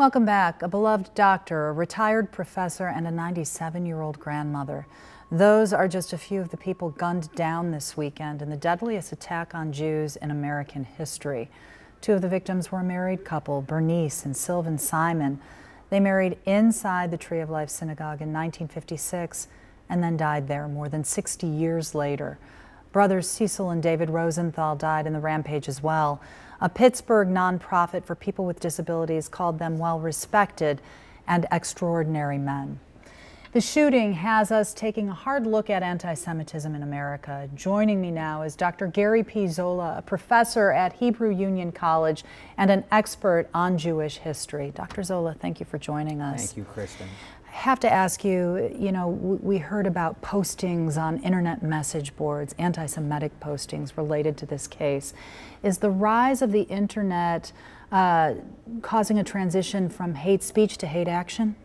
Welcome back. A beloved doctor, a retired professor, and a 97-year-old grandmother. Those are just a few of the people gunned down this weekend in the deadliest attack on Jews in American history. Two of the victims were a married couple, Bernice and Sylvan Simon. They married inside the Tree of Life Synagogue in 1956 and then died there more than 60 years later. Brothers Cecil and David Rosenthal died in the rampage as well. A Pittsburgh nonprofit for people with disabilities called them well-respected and extraordinary men. The shooting has us taking a hard look at anti-Semitism in America. Joining me now is Dr. Gary P. Zola, a professor at Hebrew Union College and an expert on Jewish history. Dr. Zola, thank you for joining us. Thank you, Kristen. I have to ask you, we heard about postings on internet message boards, anti-Semitic postings related to this case. Is the rise of the internet causing a transition from hate speech to hate action?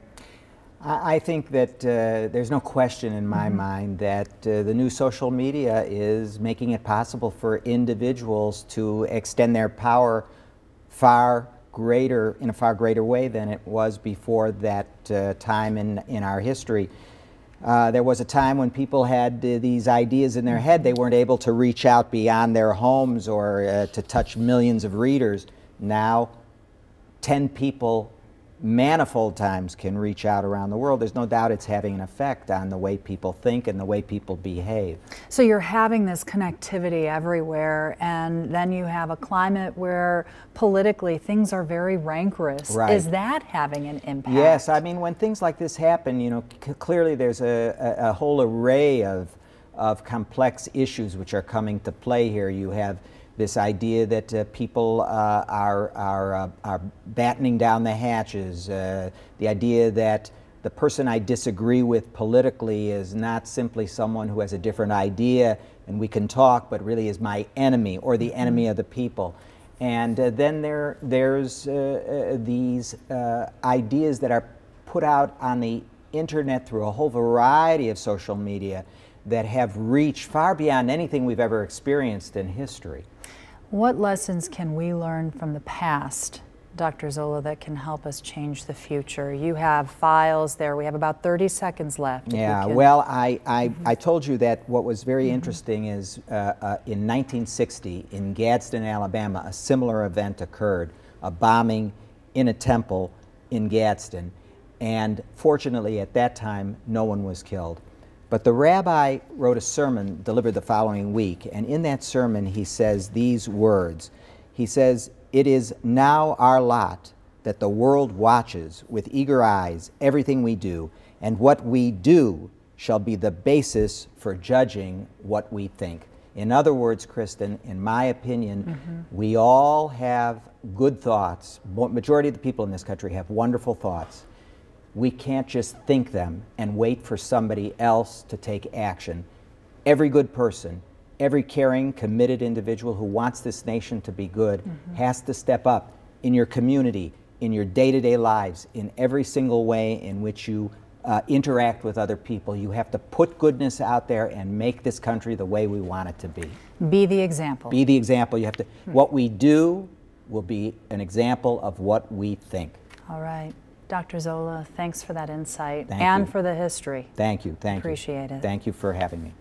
I think that there's no question in my mind that the new social media is making it possible for individuals to extend their power in a far greater way than it was before that time in our history. There was a time when people had these ideas in their head. They weren't able to reach out beyond their homes or to touch millions of readers. Now, 10 people manifold times can reach out around the world. There's no doubt it's having an effect on the way people think and the way people behave. So you're having this connectivity everywhere, and then you have a climate where politically things are very rancorous. Right. Is that having an impact? Yes, I mean, when things like this happen, clearly there's a whole array of complex issues which are coming to play here. You have this idea that people are battening down the hatches, the idea that the person I disagree with politically is not simply someone who has a different idea and we can talk, but really is my enemy or the enemy of the people. And then there's these ideas that are put out on the internet through a whole variety of social media that have reached far beyond anything we've ever experienced in history. What lessons can we learn from the past, Dr. Zola, that can help us change the future? You have files there. We have about 30 seconds left. Yeah, well, I told you that what was very interesting is in 1960 in Gadsden, Alabama, a similar event occurred, a bombing in a temple in Gadsden. And fortunately, at that time, no one was killed. But the rabbi wrote a sermon delivered the following week, and in that sermon he says these words. He says, "It is now our lot that the world watches with eager eyes everything we do, and what we do shall be the basis for judging what we think." In other words, Kristen, in my opinion, we all have good thoughts. Majority of the people in this country have wonderful thoughts. We can't just think them and wait for somebody else to take action. Every good person, every caring, committed individual who wants this nation to be good has to step up in your community, in your day-to-day lives, in every single way in which you interact with other people. You have to put goodness out there and make this country the way we want it to be. Be the example. Be the example. You have to. What we do will be an example of what we think. All right. Dr. Zola, thanks for that insight Thank and you. for the history. Thank you. Thank you. Appreciate it. Thank you for having me.